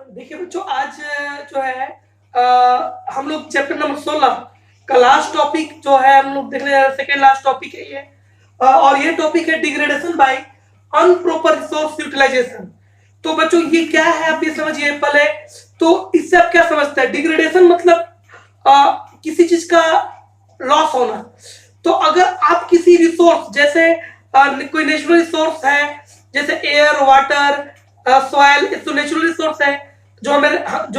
देखिए बच्चों, आज जो है हम लोग चैप्टर नंबर 16 का लास्ट टॉपिक जो है हम लोग देखने जा रहे हैं। सेकेंड लास्ट टॉपिक है ये, और ये टॉपिक है डिग्रेडेशन बाय अनप्रॉपर रिसोर्स यूटिलाइजेशन। तो बच्चों ये क्या है आप ये समझिए पहले। तो इससे आप क्या समझते हैं? डिग्रेडेशन मतलब किसी चीज का लॉस होना। तो अगर आप किसी रिसोर्स जैसे कोई नेचुरल रिसोर्स है, जैसे एयर, वाटर, सॉइल, तो नेचुरल रिसोर्स है जो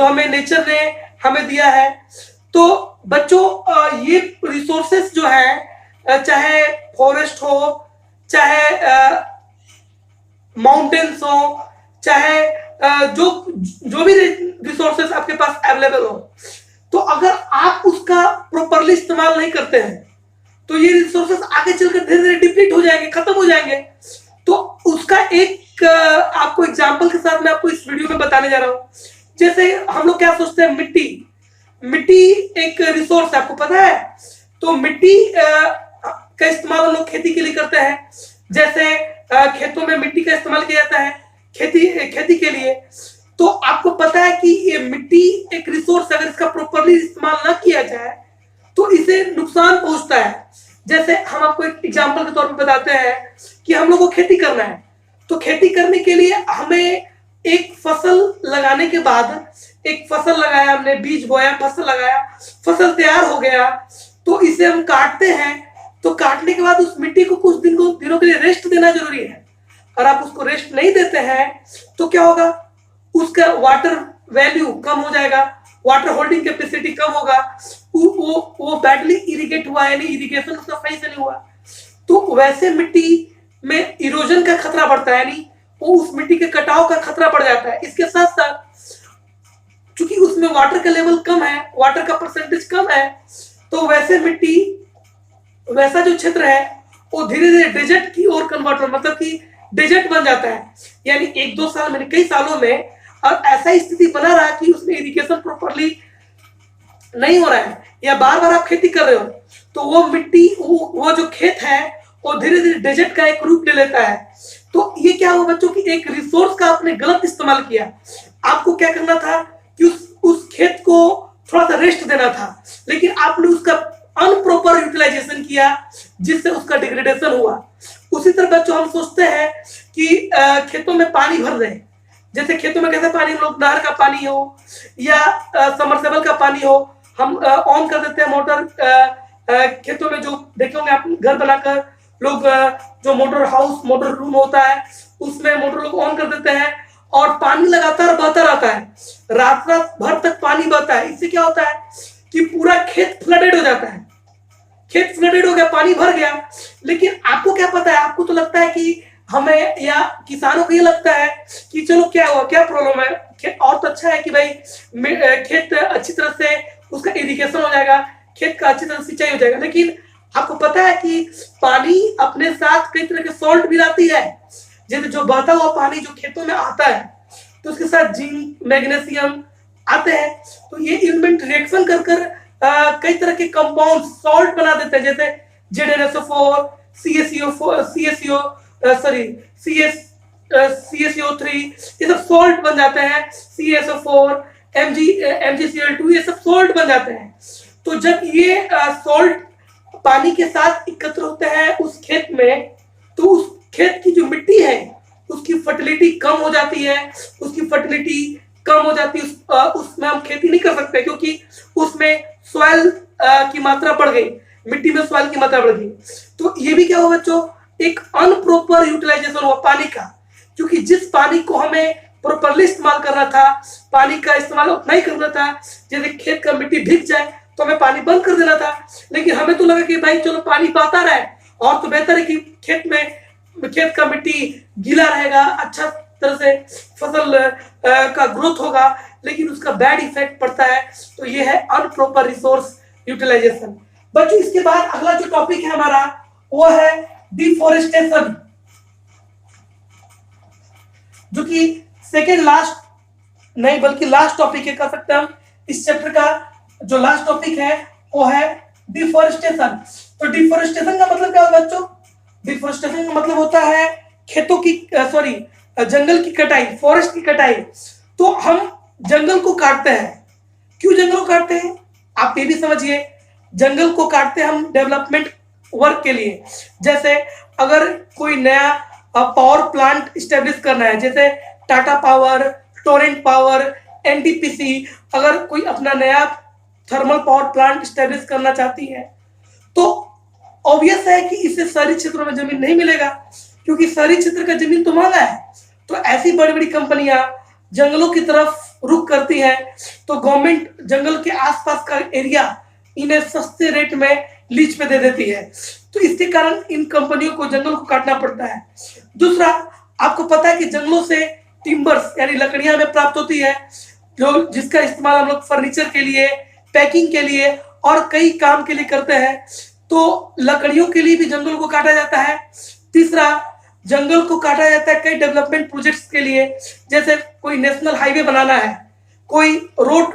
हमें नेचर ने हमें दिया है। तो बच्चों ये रिसोर्सेस जो है, चाहे फॉरेस्ट हो, चाहे माउंटेन्स हो, चाहे जो जो भी रिसोर्सेस आपके पास अवेलेबल हो, तो अगर आप उसका प्रॉपरली इस्तेमाल नहीं करते हैं तो ये रिसोर्सेस आगे चलकर धीरे धीरे डिप्लीट हो जाएंगे, खत्म हो जाएंगे। तो उसका एक आपको एग्जांपल के साथ मैं आपको इस वीडियो में बताने जा रहा हूं। जैसे हम लोग क्या सोचते हैं, मिट्टी एक रिसोर्स है, आपको पता है। तो मिट्टी का इस्तेमाल हम लोग खेती के लिए करते हैं। जैसे खेतों में मिट्टी का इस्तेमाल किया जाता है खेती के लिए। तो आपको पता है कि ये मिट्टी एक रिसोर्स, अगर इसका प्रॉपरली इस्तेमाल ना किया जाए तो इसे नुकसान पहुंचता है। जैसे हम आपको एक एग्जांपल के तौर पर बताते हैं कि हम लोग को खेती करना है। तो खेती करने के लिए हमें एक फसल लगाने के बाद, एक फसल लगाया हमने, बीज बोया, फसल लगाया, फसल तैयार हो गया, तो इसे हम काटते हैं। तो काटने के बाद उस मिट्टी को कुछ दिनों के लिए रेस्ट देना जरूरी है। और आप उसको रेस्ट नहीं देते हैं तो क्या होगा, उसका वाटर वैल्यू कम हो जाएगा, वाटर होल्डिंग कैपेसिटी कम होगा, वो बैडली इरिगेट हुआ, यानी इरिगेशन उसका सही से नहीं हुआ। तो वैसे मिट्टी में इरोजन का खतरा बढ़ता है, यानी वो उस मिट्टी के कटाव का खतरा बढ़ जाता है। इसके साथ साथ चूंकि उसमें वाटर का लेवल कम है, वाटर का परसेंटेज कम है, तो वैसे मिट्टी, वैसा जो क्षेत्र है वो धीरे धीरे डेजर्ट की ओर कन्वर्ट हो, मतलब कि डेजर्ट बन जाता है। यानी 1-2 साल में, कई सालों में, और ऐसा स्थिति बना रहा कि उसमें इरिगेशन प्रॉपरली नहीं हो रहा है, या बार बार आप खेती कर रहे हो, तो वो मिट्टी, वो जो खेत है वो धीरे धीरे डेजर्ट का एक रूप ले लेता है। तो ये क्या हुआ बच्चों की, एक रिसोर्स का आपने गलत इस्तेमाल किया। आपको क्या करना था कि उस खेत को थोड़ा सा रेस्ट देना था, लेकिन आपने उसका अनप्रॉपर यूटिलाइजेशन किया, जिससे उसका डिग्रेडेशन हुआ। उसी तरह बच्चों हम सोचते हैं कि खेतों में पानी भर दें। जैसे खेतों में कैसे पानी, हम लोग नहर का पानी हो या समरसेबल का पानी हो, हम ऑन कर देते हैं मोटर। खेतों में जो देखे होंगे आप, घर बनाकर लोग जो मोटर हाउस, मोटर रूम होता है, उसमें मोटर लोग ऑन कर देते हैं और पानी लगातार बहता रहता है, रात रात भर तक पानी बहता है। इससे क्या होता है कि पूरा खेत फ्लडेड हो जाता है। खेत फ्लडेड हो गया, पानी भर गया, लेकिन आपको क्या पता है, आपको तो लगता है कि हमें या किसानों को ये लगता है कि चलो क्या हुआ, क्या प्रॉब्लम है, और तो अच्छा है कि भाई खेत अच्छी तरह से उसका इरिगेशन हो जाएगा, खेत का अच्छी तरह सिंचाई हो जाएगा। लेकिन आपको पता है कि पानी अपने साथ कई तरह के सॉल्ट भी लाती है। जैसे जो बहता हुआ पानी जो खेतों में आता है, तो उसके साथ जिंक, मैग्नीशियम आते हैं। तो ये इनमेंट रिएक्शन कर कई तरह के कंपाउंड सॉल्ट बना देते हैं, जैसे ZnSO4, CaCO3, ये सब सॉल्ट बन जाते हैं। CaSO4, MgCl2, ये सब सॉल्ट बन जाते हैं। तो जब ये सॉल्ट पानी के साथ एकत्र होते हैं उस खेत में, तो उस खेत की जो मिट्टी है उसकी फर्टिलिटी कम हो जाती है। उसमें हम खेती नहीं कर सकते, क्योंकि उसमें सॉइल की मात्रा बढ़ गई, मिट्टी में सॉइल की मात्रा बढ़ गई। तो ये भी क्या हुआ बच्चों, एक अनप्रॉपर यूटिलाइजेशन हुआ पानी का। क्योंकि जिस पानी को हमें प्रॉपरली इस्तेमाल करना था, पानी का इस्तेमाल उतना ही करना था। जैसे खेत का मिट्टी भीग जाए तो हमें पानी बंद कर देना था, लेकिन हमें तो लगा कि भाई चलो पानी पाता रहे, और तो बेहतर है कि खेत का मिट्टी गीला रहेगा, अच्छा तरह से फसल का ग्रोथ होगा, लेकिन उसका बैड इफेक्ट पड़ता है। तो ये है अनप्रॉपर रिसोर्स यूटिलाइजेशन। बच्चों इसके बाद अगला जो टॉपिक है हमारा, वो है डिफॉरेस्टेशन, जो कि सेकेंड लास्ट नहीं बल्कि लास्ट टॉपिक है, कह सकते हैं हम। इस चैप्टर का जो लास्ट टॉपिक है वो है डिफॉरेस्टेशन। तो डिफॉरेस्टेशन का मतलब क्या होगा बच्चों? डिफॉरेस्टेशन का मतलब होता है खेतों की, जंगल की कटाई, फॉरेस्ट की कटाई। तो हम जंगल को काटते हैं। क्यों जंगल को काटते हैं आप ये भी समझिए। जंगल को काटते हैं हम डेवलपमेंट वर्क के लिए। जैसे अगर कोई नया पावर प्लांट स्टेब्लिश करना है, जैसे Tata power, Torrent power, NTPC, अगर कोई अपना नया थर्मल पावर प्लांट स्टेब्लिश करना चाहती है तो ऑब्वियस है कि इसे शहरी क्षेत्रों में जमीन नहीं मिलेगा, क्योंकि शहरी क्षेत्र का जमीन तो महंगा है। तो ऐसी बड़ी बड़ी कंपनियां जंगलों की तरफ रुख करती हैं, तो गवर्नमेंट जंगल के आसपास का एरिया इन्हें सस्ते रेट में लीज पे दे देती है। तो इसके कारण इन कंपनियों को जंगल को काटना पड़ता है। दूसरा, आपको पता है कि जंगलों से टिम्बर्स यानी लकड़ियां हमें प्राप्त होती है, जो जिसका इस्तेमाल हम लोग फर्नीचर के लिए, पैकिंग के लिए और कई काम के लिए करते हैं। तो लकड़ियों के लिए भी जंगल को काटा जाता है। तीसरा, जंगल को काटा जाता है कई डेवलपमेंट प्रोजेक्ट्स के लिए, जैसे कोई नेशनल हाईवे बनाना है, कोई रोड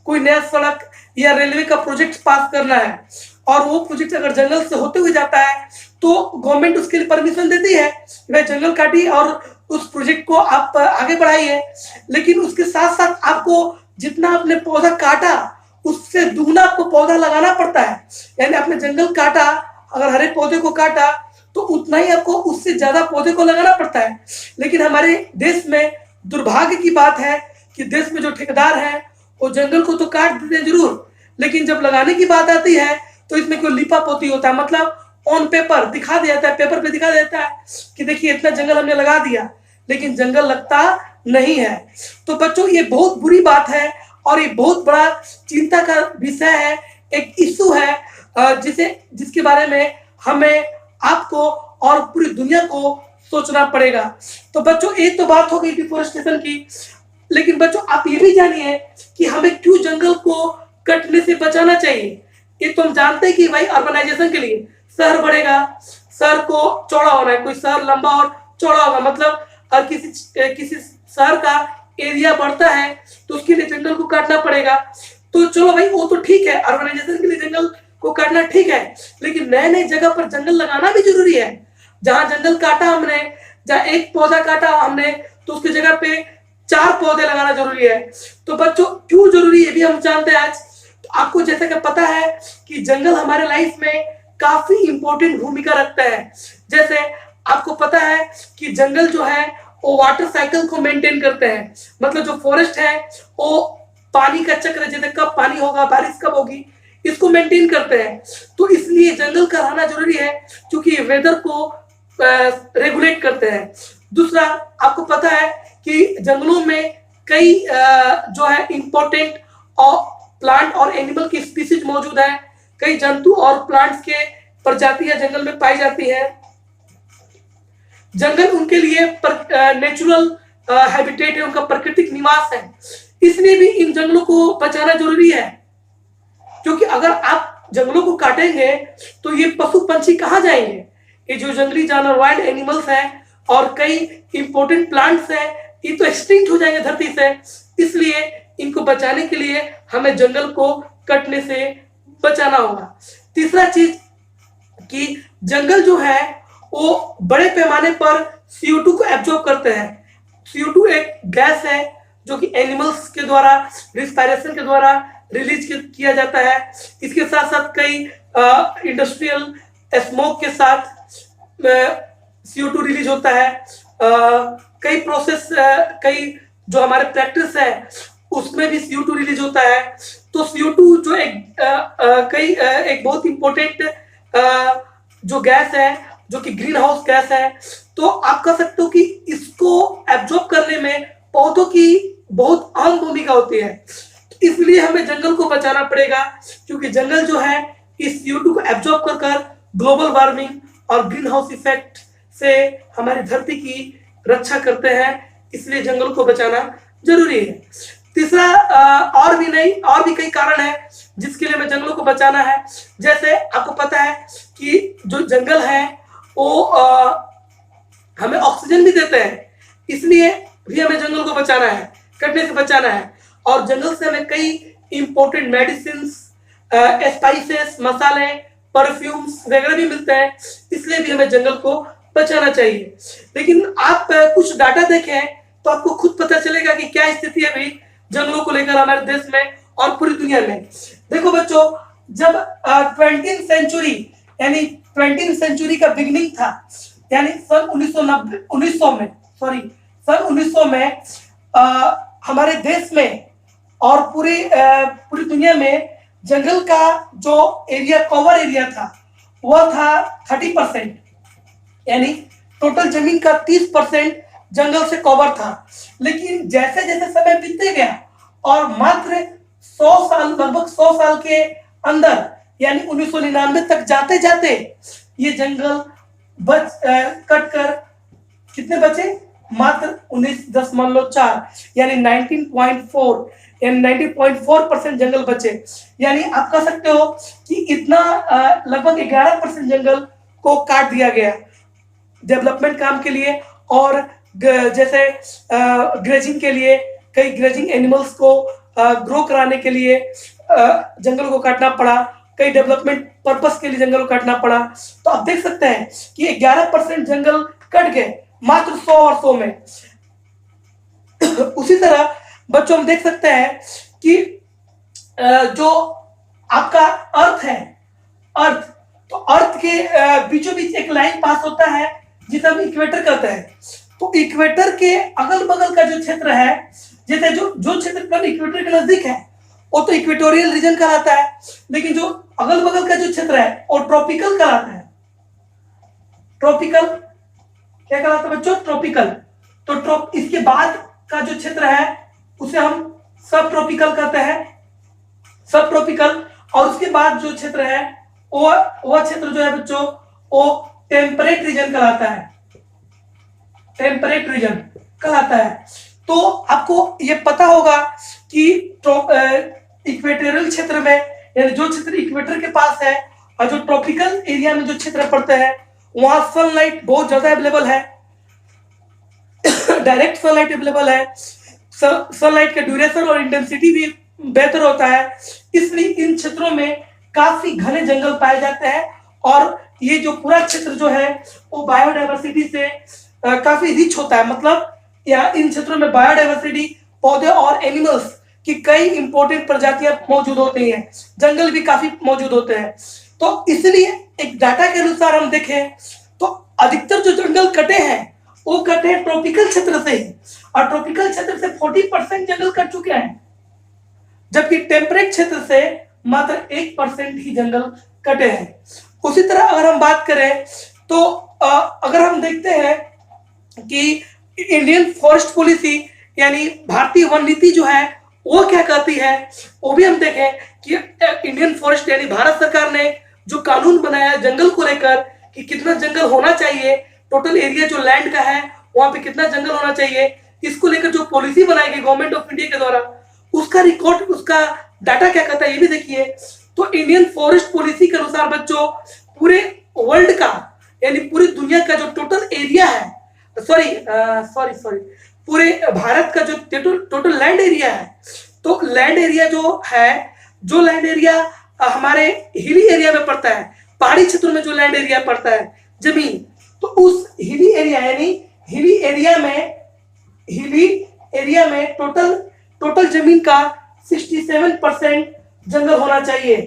कोई नया सड़क या रेलवे का प्रोजेक्ट पास करना है, और वो प्रोजेक्ट अगर जंगल से होते हुए जाता है तो गवर्नमेंट उसके लिए परमिशन देती है, वह जंगल काटिए और उस प्रोजेक्ट को आप आगे बढ़ाइए। लेकिन उसके साथ साथ आपको जितना आपने पौधा काटा उससे दुगना आपको पौधा लगाना पड़ता है। यानी आपने जंगल काटा, अगर हरे पौधे को काटा तो उतना ही आपको उससे ज्यादा पौधे को लगाना पड़ता है। लेकिन हमारे देश में दुर्भाग्य की बात है कि देश में जो ठेकेदार हैं वो जंगल को तो काट देते हैं जरूर, लेकिन जब लगाने की बात आती है तो इसमें कोई लिपा पोती होता है, मतलब ऑन पेपर दिखा दिया जाता है, पेपर पे दिखा देता है कि देखिए इतना जंगल हमने लगा दिया, लेकिन जंगल लगता नहीं है। तो बच्चों, ये बहुत बुरी बात है और ये बहुत बड़ा चिंता का विषय है, एक इशू है जिसके बारे में हमें, आपको और पूरी दुनिया को सोचना पड़ेगा। तो बच्चों, एक तो बात हो गई डिफोरेस्टेशन की, लेकिन बच्चों आप ये भी जानिए कि हमें क्यों जंगल को कटने से बचाना चाहिए। ये तो हम जानते हैं कि भाई अर्बनाइजेशन के लिए शहर बढ़ेगा, शहर को चौड़ा होना है, कोई शहर लंबा और चौड़ा होगा, मतलब और किसी शहर का एरिया बढ़ता है तो उसके लिए जंगल को काटना पड़ेगा। तो चलो भाई, वो तो ठीक है, अर्बनाइजेशन के लिए जंगल को काटना ठीक है, लेकिन नए नए जगह पर जंगल लगाना भी जरूरी है। जहां जंगल काटा हमने, जहां एक पौधा काटा हमने, तो उसकी जगह पे 4 पौधे लगाना जरूरी है। तो बच्चों, क्यों जरूरी है भी हम जानते हैं आज। तो आपको जैसा कि पता है कि जंगल हमारे लाइफ में काफी इंपॉर्टेंट भूमिका रखता है। जैसे आपको पता है कि जंगल जो है वो वाटर साइकिल को मेंटेन करते हैं, मतलब जो फॉरेस्ट है वो पानी का चक्र, जैसे कब पानी होगा, बारिश कब होगी, इसको मेंटेन करते हैं। तो इसलिए जंगल का रहना जरूरी है, क्योंकि ये वेदर को रेगुलेट करते हैं। दूसरा, आपको पता है कि जंगलों में कई जो है इंपॉर्टेंट और प्लांट और एनिमल की स्पीसीज मौजूद है, कई जंतु और प्लांट्स के प्रजातियां जंगल में पाई जाती हैं। जंगल उनके लिए नेचुरल हैबिटेट है, उनका प्राकृतिक निवास है, इसलिए भी इन जंगलों को बचाना जरूरी है। क्योंकि अगर आप जंगलों को काटेंगे तो ये पशु पंछी कहाँ जाएंगे, ये जो जंगली जानवर, वाइल्ड एनिमल्स हैं और कई इंपॉर्टेंट प्लांट्स हैं, ये तो एक्सटिंक्ट हो जाएंगे धरती से। इसलिए इनको बचाने के लिए हमें जंगल को कटने से बचाना होगा। तीसरा चीज कि जंगल जो है वो बड़े पैमाने पर CO2 को एब्जॉर्ब करते हैं। CO2 एक गैस है जो कि एनिमल्स के द्वारा रिस्पायरेशन के द्वारा रिलीज किया जाता है। इसके साथ साथ कई इंडस्ट्रियल स्मोक के साथ CO2 रिलीज होता है। कई प्रोसेस, कई जो हमारे प्रैक्टिस है उसमें भी CO2 रिलीज होता है। तो CO2 जो एक बहुत इंपॉर्टेंट जो गैस है, जो कि ग्रीन हाउस गैस है, तो आप कह सकते हो कि इसको एब्जॉर्ब करने में पौधों की बहुत अहम भूमिका होती है। इसलिए हमें जंगल को बचाना पड़ेगा, क्योंकि जंगल जो है इस CO2 को एब्जॉर्ब कर ग्लोबल वार्मिंग और ग्रीन हाउस इफेक्ट से हमारी धरती की रक्षा करते हैं। इसलिए जंगल को बचाना जरूरी है। तीसरा, और भी कई कारण है जिसके लिए हमें जंगलों को बचाना है। जैसे आपको पता है कि जो जंगल है वो हमें ऑक्सीजन भी देते हैं, इसलिए भी हमें जंगल को बचाना है, कटने से बचाना है। और जंगल से हमें कई इंपॉर्टेंट मेडिसिन, स्पाइसेस, मसाले, परफ्यूम्स वगैरह भी मिलते हैं, इसलिए भी हमें जंगल को बचाना चाहिए। लेकिन आप कुछ डाटा देखें तो आपको खुद पता चलेगा कि क्या स्थिति है अभी जंगलों को लेकर हमारे देश में और पूरी दुनिया में। देखो बच्चों, जब 20th सेंचुरी यानी 20th सेंचुरी का बिगिनिंग था, यानी सन 1900 में सन 1900 में हमारे देश में और पूरी दुनिया में जंगल का जो एरिया, कवर एरिया था, वह था 30%, यानी टोटल जमीन का 30% जंगल से कवर था। लेकिन जैसे जैसे समय बीतते गया और मात्र 100 साल, लगभग 100 साल के अंदर यानी 1999 तक जाते जाते ये जंगल कट कर कितने बचे? मात्र 19.4 यानी 19.4 यानी 90.4% जंगल बचे। यानी आप कह सकते हो कि इतना लगभग 11% जंगल को काट दिया गया डेवलपमेंट काम के लिए, और जैसे ग्रेजिंग के लिए, कई ग्रेजिंग एनिमल्स को ग्रो कराने के लिए जंगल को काटना पड़ा, कई डेवलपमेंट पर्पस के लिए जंगल को काटना पड़ा। तो आप देख सकते हैं कि 11% जंगल कट गए मात्र 100 वर्षों में। उसी तरह बच्चों हम देख सकते हैं कि जो आपका अर्थ है, तो अर्थ के बीचों बीच एक लाइन पास होता है जिसे हम इक्वेटर कहते हैं। तो इक्वेटर के अगल बगल का जो क्षेत्र है, जैसे जो क्षेत्र इक्वेटर के नजदीक है वो तो इक्वेटोरियल रीजन कहलाता है, लेकिन जो अगल बगल का जो क्षेत्र है वो ट्रॉपिकल कहलाता है। ट्रॉपिकल क्या कहलाता है बच्चों? ट्रॉपिकल। तो इसके बाद का जो क्षेत्र है उसे हम सब ट्रॉपिकल कहते हैं, सब ट्रॉपिकल। और उसके बाद जो क्षेत्र है वो क्षेत्र जो है बच्चों वो टेम्परेट रीजन कहलाता है, टेम्परेट रीजन कहलाता है। तो आपको ये पता होगा कि इक्वेटोरियल क्षेत्र में, यानी जो क्षेत्र इक्वेटर के पास है और जो ट्रॉपिकल एरिया में जो क्षेत्र पड़ते हैं वहां सनलाइट बहुत ज्यादा अवेलेबल है, डायरेक्ट सनलाइट अवेलेबल है, सनलाइट का ड्यूरेशन और इंटेंसिटी भी बेहतर होता है। इसलिए इन क्षेत्रों में काफी घने जंगल पाए जाते हैं और ये जो पूरा क्षेत्र जो है वो बायोडाइवर्सिटी से काफी रिच होता है। मतलब यहाँ इन क्षेत्रों में बायोडाइवर्सिटी, पौधे और एनिमल्स की कई इंपॉर्टेंट प्रजातियां मौजूद होती हैं, जंगल भी काफी मौजूद होते हैं। तो इसलिए एक डाटा के अनुसार हम देखें तो अधिकतर जो जंगल कटे हैं वो कटे हैं ट्रॉपिकल क्षेत्र से ही, और ट्रॉपिकल क्षेत्र से 40% जंगल कट चुके हैं, जबकि टेम्परेट क्षेत्र से मात्र 1% ही जंगल कटे हैं। उसी तरह अगर हम बात करें तो अगर हम देखते हैं कि इंडियन फॉरेस्ट पॉलिसी यानी भारतीय वन नीति जो है वो क्या कहती है, वो भी हम देखें कि इंडियन फॉरेस्ट यानी भारत सरकार ने जो कानून बनाया जंगल को लेकर कि कितना जंगल होना चाहिए, टोटल एरिया जो लैंड का है वहां पे कितना जंगल होना चाहिए, इसको लेकर जो पॉलिसी बनाई गई गवर्नमेंट ऑफ इंडिया के द्वारा, उसका रिकॉर्ड, उसका डाटा क्या कहता है ये भी देखिए। तो इंडियन फॉरेस्ट पॉलिसी के अनुसार बच्चों पूरे वर्ल्ड का यानी पूरी दुनिया का जो टोटल एरिया है, सॉरी पूरे भारत का जो टोटल लैंड एरिया है, तो लैंड एरिया जो लैंड एरिया हमारे हिली एरिया में पड़ता है, पहाड़ी क्षेत्रों में जो लैंड एरिया पड़ता है जमीन, तो उस हिली एरिया यानी हिली एरिया में टोटल जमीन का 67% जंगल होना चाहिए,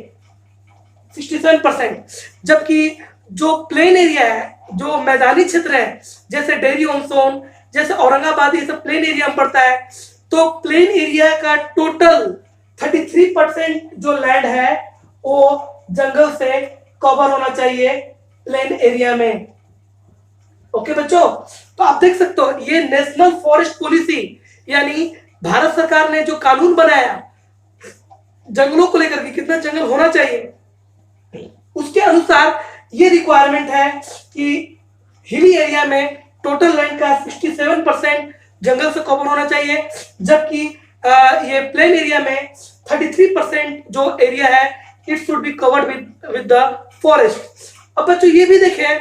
67%। जबकि जो प्लेन एरिया है, जो मैदानी क्षेत्र है जैसे डेहरी ऑन सोन, जैसे औरंगाबाद, ये सब प्लेन एरिया में पड़ता है, तो प्लेन एरिया का टोटल 33% जो लैंड है वो जंगल से कवर होना चाहिए प्लेन एरिया में। ओके बच्चों, तो आप देख सकते हो ये नेशनल फॉरेस्ट पॉलिसी यानी भारत सरकार ने जो कानून बनाया जंगलों को लेकर के कितना जंगल होना चाहिए, उसके अनुसार ये रिक्वायरमेंट है कि हिली एरिया में टोटल लैंड का 67% जंगल से कवर होना चाहिए, जबकि ये प्लेन एरिया में 33% जो एरिया है it should be covered with the forest. अब बच्चों ये भी देखें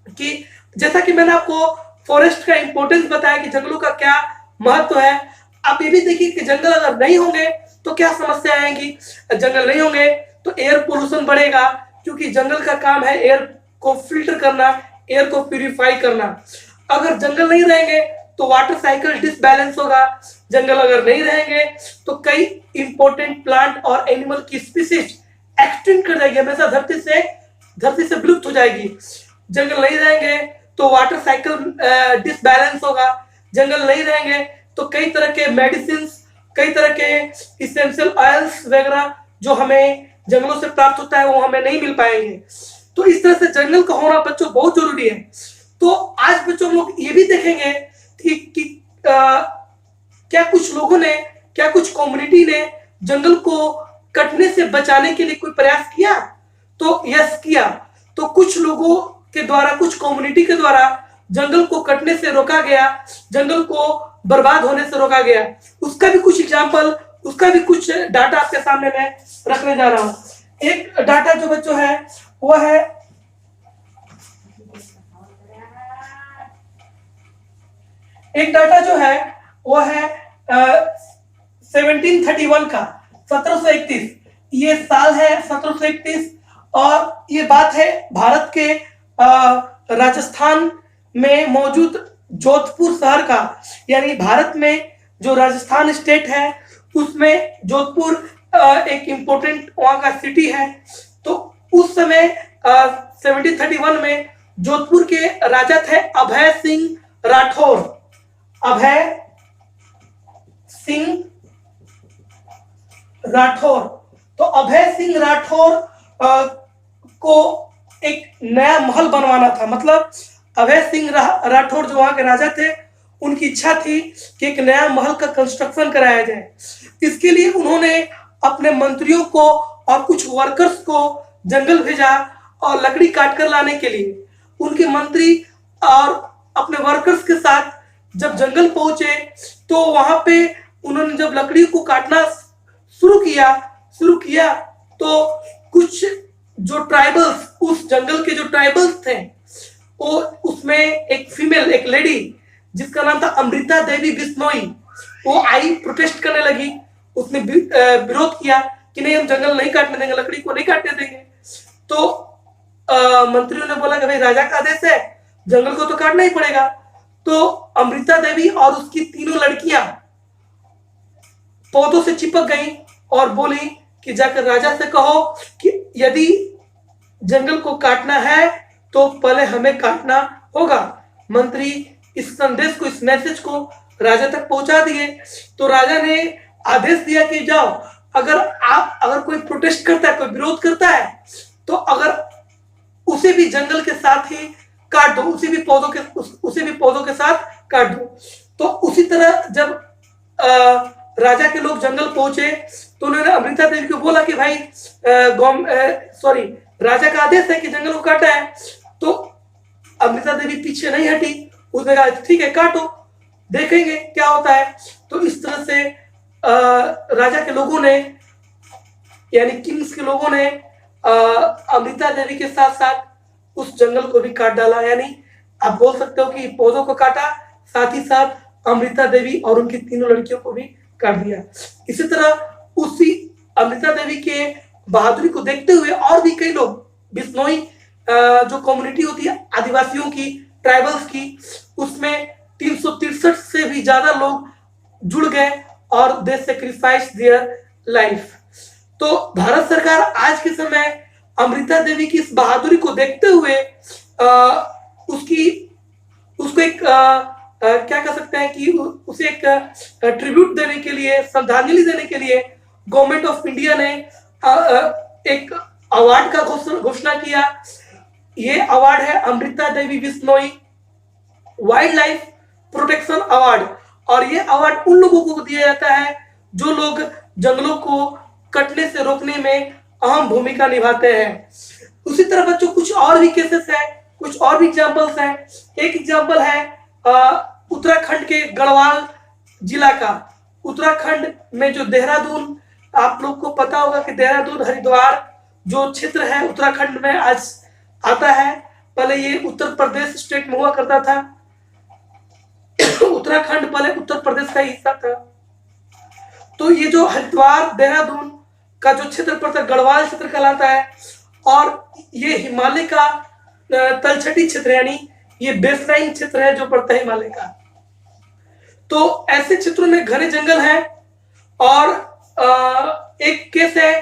कि जैसा कि मैंने आपको फॉरेस्ट का इंपॉर्टेंस बताया कि जंगलों का क्या महत्व है, आप ये भी देखिए कि जंगल अगर नहीं होंगे तो क्या समस्या आएंगी। जंगल नहीं होंगे तो एयर पोल्यूशन बढ़ेगा, क्योंकि जंगल का काम है एयर को फिल्टर करना, एयर को प्यूरिफाई करना। अगर जंगल नहीं रहेंगे तो वाटर साइकिल डिसबैलेंस होगा। जंगल अगर नहीं रहेंगे तो कई इंपॉर्टेंट प्लांट और एनिमल की स्पीसीज एक्सटिंक्ट कर जाएगी, हमेशा धरती से विलुप्त हो जाएगी। जंगल नहीं रहेंगे तो वाटर साइकिल डिसबैलेंस होगा। जंगल नहीं रहेंगे तो कई तरह के मेडिसिन, कई तरह के इसेंशियल ऑयल्स वगैरह जो हमें जंगलों से प्राप्त होता है वो हमें नहीं मिल पाएंगे। तो इस तरह से जंगल का होना बच्चों बहुत जरूरी है। तो आज बच्चों हम लोग ये भी देखेंगे कि क्या कुछ लोगों ने, क्या कुछ कम्युनिटी ने जंगल को कटने से बचाने के लिए कोई प्रयास किया? तो यस किया। तो कुछ लोगों के द्वारा, कुछ कम्युनिटी के द्वारा जंगल को कटने से रोका गया, जंगल को बर्बाद होने से रोका गया। उसका भी कुछ एग्जाम्पल, उसका भी कुछ डाटा आपके सामने मैं रखने जा रहा हूं। एक डाटा जो बच्चों है वो है एक डाटा जो है वो है 1731 का, 1731 ये साल है 1731, और ये बात है भारत के राजस्थान में मौजूद जोधपुर शहर का। यानी भारत में जो राजस्थान स्टेट है उसमें जोधपुर एक इम्पोर्टेंट वहां का सिटी है। तो उस समय 1731 में जोधपुर के राजा थे अभय सिंह राठौर। अभय सिंह राठौर। तो अभय सिंह राठौर को एक नया महल बनवाना था। मतलब अभय सिंह राठौर जो वहां के राजा थे, उनकी इच्छा थी कि एक नया महल का कंस्ट्रक्शन कराया जाए। इसके लिए उन्होंने अपने मंत्रियों को और कुछ वर्कर्स को जंगल भेजा और लकड़ी काट कर लाने के लिए। उनके मंत्री और अपने वर्कर्स के साथ जब जंगल पहुंचे तो वहां पे उन्होंने जब लकड़ी को काटना शुरू किया तो कुछ जो ट्राइबल्स, उस जंगल के जो ट्राइबल्स थे, वो उसमें एक फीमेल, एक लेडी जिसका नाम था अमृता देवी बिश्नोई, वो आई, प्रोटेस्ट करने लगी। उसने विरोध किया कि नहीं, हम जंगल नहीं काटने देंगे, लकड़ी को नहीं काटने देंगे। तो मंत्रियों ने बोला कि भाई राजा का आदेश है, जंगल को तो काटना ही पड़ेगा। तो अमृता देवी और उसकी तीनों लड़कियां पौधों से चिपक गई और बोली कि जाकर राजा से कहो कि यदि जंगल को काटना है तो पहले हमें काटना होगा। मंत्री इस संदेश को, इस मैसेज को राजा तक पहुंचा दिए। तो राजा ने आदेश दिया कि जाओ, अगर कोई प्रोटेस्ट करता है, कोई विरोध करता है, तो अगर उसे भी जंगल के साथ ही काट दो, उसे भी पौधों के साथ काट दो। तो उसी तरह जब राजा के लोग जंगल पहुंचे तो उन्होंने अमृता देवी को बोला कि भाई राजा का आदेश है कि जंगल को काटा है। तो अमृता देवी पीछे नहीं हटी, उसने कहा ठीक है काटो, देखेंगे क्या होता है। तो इस तरह से राजा के लोगों ने, यानी किंग्स के लोगों ने अमृता देवी के साथ साथ उस जंगल को भी काट डाला। यानी आप बोल सकते हो कि पौधों को काटा, साथ ही साथ अमृता देवी और उनकी तीनों लड़कियों को भी काट दिया। इसी तरह उसी अमृता देवी के बहादुरी को देखते हुए और भी कई लोग, बिश्नोई जो कम्युनिटी होती है आदिवासियों की, ट्राइबल्स की, उसमें 363 से भी ज्यादा लोग जुड़ गए और दे सेक्रीफाइस देयर लाइफ। तो भारत सरकार आज के समय अमृता देवी की इस बहादुरी को देखते हुए उसको एक क्या कह सकते हैं कि उसे एक ट्रिब्यूट देने के लिए, श्रद्धांजलि देने के लिए गवर्नमेंट ऑफ इंडिया ने एक अवार्ड का घोषणा किया। ये अवार्ड है Amrita Devi Bishnoi wildlife protection award. और ये अवार्ड उन लोगों को दिया जाता है जो लोग जंगलों को कटने से रोकने में अहम भूमिका निभाते हैं। उसी तरह बच्चों कुछ और भी केसेस है, कुछ और भी एग्जांपल्स हैं। एक एग्जांपल है उत्तराखंड के गढ़वाल जिला का। उत्तराखंड में जो देहरादून, आप लोग को पता होगा कि देहरादून हरिद्वार जो क्षेत्र है उत्तराखंड में आज आता है। पहले ये उत्तर प्रदेश स्टेट में हुआ करता था। उत्तराखंड पहले उत्तर प्रदेश का हिस्सा था। तो ये जो हरिद्वार देहरादून का जो क्षेत्र पड़ता है, गढ़वाल क्षेत्र कहलाता है। और ये हिमालय का तलछटी क्षेत्र, यानी ये बेसलाइन क्षेत्र है जो पड़ता है हिमालय का। तो ऐसे क्षेत्रों में घने जंगल हैं। और एक केस है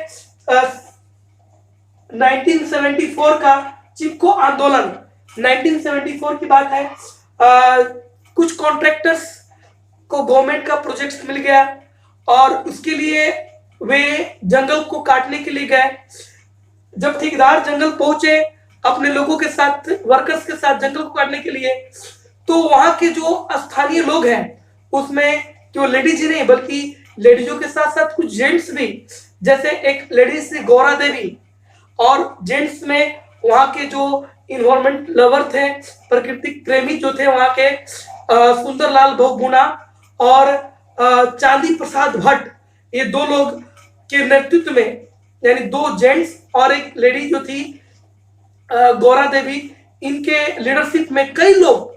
1974 का चिपको आंदोलन। 1974 की बात है। कुछ कॉन्ट्रैक्टर्स को गवर्नमेंट का प्रोजेक्ट मिल गया और उसके लिए वे जंगल को काटने के लिए गए। जब ठेकेदार जंगल पहुंचे अपने लोगों के साथ, वर्कर्स के साथ जंगल को काटने के लिए, तो वहां के जो स्थानीय लोग हैं उसमें केवल लेडीज ही नहीं बल्कि लेडीजों के साथ साथ कुछ जेंट्स भी, जैसे एक लेडीज थी गौरा देवी, और जेंट्स में वहां के जो इन्वायरमेंट लवर थे, प्राकृतिक प्रेमी जो थे वहां के सुंदरलाल बहुगुणा और चांदी प्रसाद भट्ट, ये दो लोग के नेतृत्व में, यानी दो जेंट्स और एक लेडी जो थी गौरा देवी, इनके लीडरशिप में कई लोग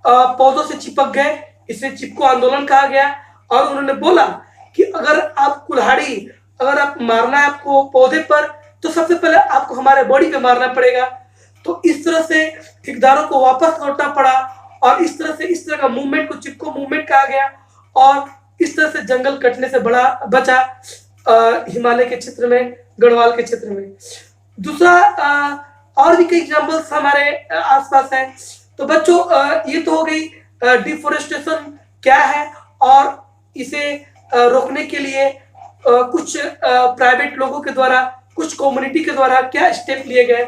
पौधों से चिपक गए। इसे चिपको आंदोलन कहा गया। और उन्होंने बोला कि अगर आप कुल्हाड़ी, अगर आप मारना है आपको पौधे पर, तो सबसे पहले आपको हमारे बॉडी पे मारना पड़ेगा। तो इस तरह से ठेकेदारों को वापस लौटना पड़ा और इस तरह का मूवमेंट को चिपको मूवमेंट कहा गया। और इस तरह से जंगल कटने से बड़ा बचा हिमालय के क्षेत्र में, गढ़वाल के क्षेत्र में। दूसरा और भी कई एग्जाम्पल्स हमारे आसपास हैं। तो बच्चों ये तो हो गई डिफोरेस्टेशन क्या है और इसे रोकने के लिए कुछ प्राइवेट लोगों के द्वारा, कुछ कम्युनिटी के द्वारा क्या स्टेप लिए गए,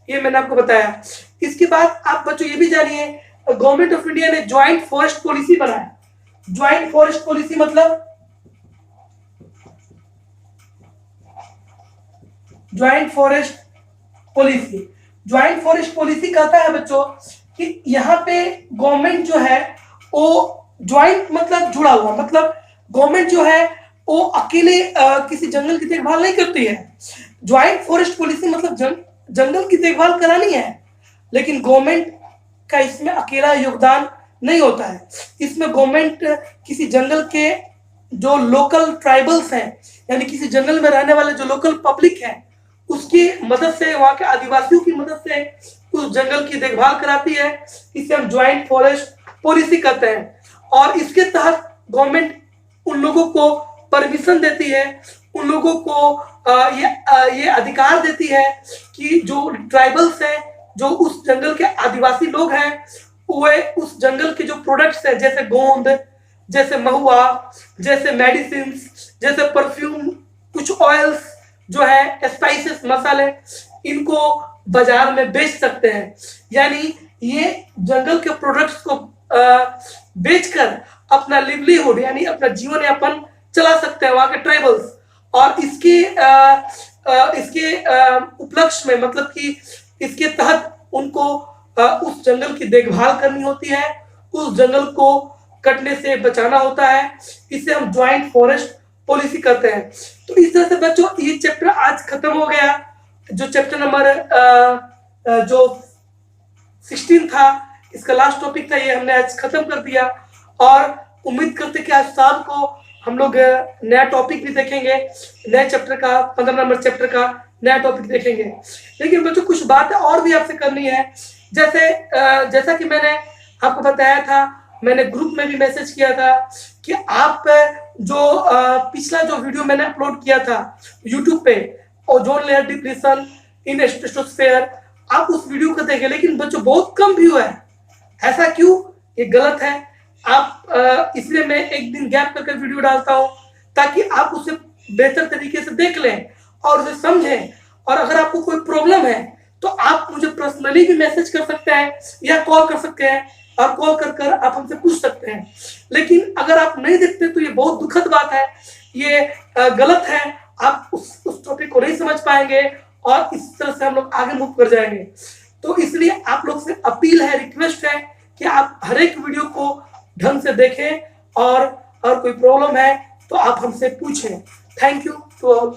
ये मैंने आपको बताया। इसके बाद आप बच्चों ये भी जानिए, गवर्नमेंट ऑफ इंडिया ने ज्वाइंट फॉरेस्ट पॉलिसी बनाया। ज्वाइंट फॉरेस्ट पॉलिसी मतलब joint forest policy, joint forest policy कहता है बच्चों कि यहाँ पे गवर्नमेंट जो है वो ज्वाइंट मतलब जुड़ा हुआ, मतलब गवर्नमेंट जो है वो अकेले किसी जंगल की देखभाल नहीं करती है। ज्वाइंट फॉरेस्ट पॉलिसी मतलब जंगल की देखभाल करानी है, लेकिन गवर्नमेंट का इसमें अकेला योगदान नहीं होता है। इसमें गवर्नमेंट किसी जंगल के जो लोकल ट्राइबल्स हैं, यानी किसी जंगल में रहने वाले जो लोकल पब्लिक है, उसकी मदद से, वहां के आदिवासियों की मदद से उस जंगल की देखभाल कराती है। इसे हम ज्वाइंट फॉरेस्ट पॉलिसी कहते हैं। और इसके तहत गवर्नमेंट उन लोगों को परमिशन देती है, उन लोगों को ये अधिकार देती है कि जो ट्राइबल्स हैं, जो उस जंगल के आदिवासी लोग हैं, वे उस जंगल के जो प्रोडक्ट्स हैं, जैसे गोंद, जैसे महुआ, जैसे मेडिसिन, जैसे परफ्यूम, कुछ ऑयल्स जो है, स्पाइसेस, मसाले, इनको बाजार में बेच सकते हैं। यानी ये जंगल के प्रोडक्ट्स को बेचकर अपना लिवलीहुड यानी अपना जीवन यापन चला सकते हैं वहां के ट्राइबल्स। और इसके उपलक्ष्य में, मतलब कि इसके तहत उनको उस जंगल की देखभाल करनी होती है, उस जंगल को कटने से बचाना होता है। इसे हम ज्वाइंट फॉरेस्ट पॉलिसी करते हैं। तो इस तरह से बच्चों ये चैप्टर आज खत्म हो गया। जो चैप्टर नंबर जो 16 था, इसका लास्ट टॉपिक था, ये हमने आज खत्म कर दिया। और उम्मीद करते कि आज शाम को हम लोग नया टॉपिक भी देखेंगे, नए चैप्टर का, 15 नंबर चैप्टर का नया टॉपिक देखेंगे। लेकिन बच्चों कुछ बातें और भी आपसे करनी है। जैसा कि मैंने आपको बताया था, मैंने ग्रुप में भी मैसेज किया था कि आप जो पिछला जो वीडियो मैंने अपलोड किया था यूट्यूब पे, ओजोन लेयर डिप्लीशन इन स्ट्रेटोस्फेयर, आप उस वीडियो को देखें। लेकिन बच्चों बहुत कम व्यू है। ऐसा क्यों? ये गलत है। आप इसलिए मैं एक दिन गैप करके वीडियो डालता हूं ताकि आप उसे बेहतर तरीके से देख लें और उसे समझें। और अगर आपको कोई प्रॉब्लम है तो आप मुझे पर्सनली भी मैसेज कर सकते हैं या कॉल कर सकते हैं, और कॉल कर आप हमसे पूछ सकते हैं। लेकिन अगर आप नहीं देखते तो ये बहुत दुखद बात है, ये गलत है। आप उस टॉपिक को नहीं समझ पाएंगे और इस तरह से हम लोग आगे मूव कर जाएंगे। तो इसलिए आप लोग से अपील है, रिक्वेस्ट है कि आप हर एक वीडियो को ढंग से देखें और कोई प्रॉब्लम है तो आप हमसे पूछें। Thank you to all.